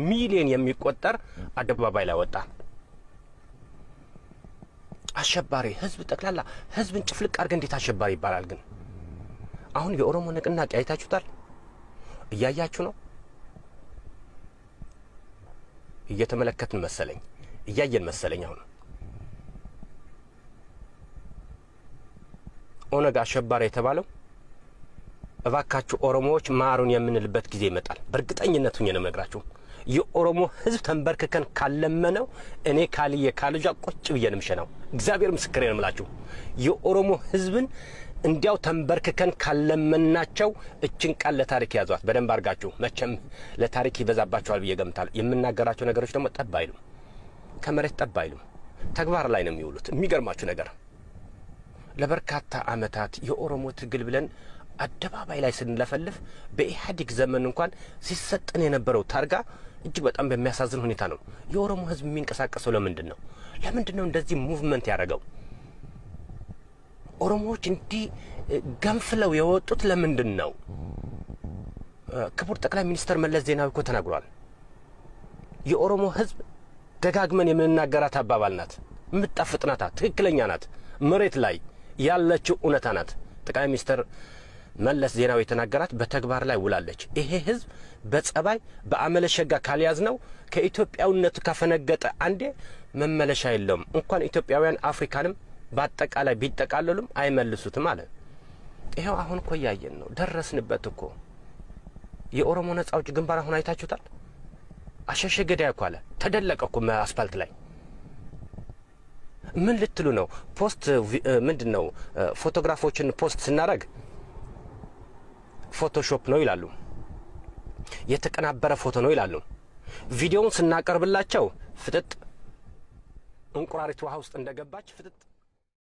ሚሊዮን የሚቆጠር አደባባይ ላይ ወጣ። አሸባሪ ህዝብ ጠቅላላ ህዝብን ጭፍልቅ አድርገን እንዴት አሸባሪ ይባላል? ግን አሁን የኦሮሞ ንቅናቄ አይታችሁታል? እያያችሁ ነው? እየተመለከትን መሰለኝ፣ እያየን መሰለኝ። አሁን ኦነግ አሸባሪ የተባለው እባካችሁ ኦሮሞዎች ማሩን የምንልበት ጊዜ ይመጣል። በእርግጠኝነት ነው የምነግራችሁ። የኦሮሞ ህዝብ ተንበርክከን ካለመነው እኔ ካልየ ካልጃ ቁጭ ብዬን ምሸናው እግዚአብሔር ምስክሬ ነው የምላችሁ። የኦሮሞ ህዝብን እንዲያው ተንበርክከን ካለመናቸው እችን ቃል ለታሪክ ያዟት በደንብ አርጋችሁ። መቼም ለታሪክ ይበዛባችኋል ብዬ ገምታለሁ። የምናገራቸው ነገሮች ደግሞ ጠብ አይሉም፣ ከመሬት ጠብ አይሉም፣ ተግባር ላይ ነው የሚውሉት። የሚገርማችሁ ነገር ለበርካታ አመታት የኦሮሞ ትግል ብለን አደባባይ ላይ ስንለፈልፍ በኢህአዴግ ዘመን እንኳን ሲሰጠን የነበረው ታርጋ እጅግ በጣም በሚያሳዝን ሁኔታ ነው። የኦሮሞ ህዝብ የሚንቀሳቀሰው ለምንድን ነው? ለምንድን ነው እንደዚህ ሙቭመንት ያደረገው? ኦሮሞዎች እንዲህ ገንፍለው የወጡት ለምንድን ነው? ክቡር ጠቅላይ ሚኒስትር መለስ ዜናዊ እኮ ተናግሯል። የኦሮሞ ህዝብ ደጋግመን የምንናገራት አባባል ናት፣ የምትጣፍጥ ናት፣ ትክክለኛ ናት፣ መሬት ላይ ያለችው እውነታ ናት። ጠቅላይ ሚኒስትር መለስ ዜናዊ የተናገራት በተግባር ላይ ውላለች። ይሄ ህዝብ በጸባይ በአመለሸጋ ካልያዝነው ከኢትዮጵያውነቱ ካፈነገጠ አንዴ መመለሻ የለውም። እንኳን ኢትዮጵያውያን አፍሪካንም በአጠቃላይ ቢጠቃለሉም አይመልሱትም አለ። ይሄው አሁን እኮ ያየን ነው፣ ደረስንበት እኮ። የኦሮሞ ነጻ አውጪ ግንባር አሁን አይታችሁታል? አሸሸ ገዳይ እኮ አለ፣ ተደለቀ እኮ አስፋልት ላይ። ምን ልትሉ ነው? ፖስት ምንድነው? ፎቶግራፎችን ፖስት ስናረግ ፎቶሾፕ ነው ይላሉ፣ የተቀናበረ ፎቶ ነው ይላሉ። ቪዲዮውን ስናቀርብላቸው ፍጥጥ እንቁራሪት ውሃ ውስጥ እንደገባች ፍጥጥ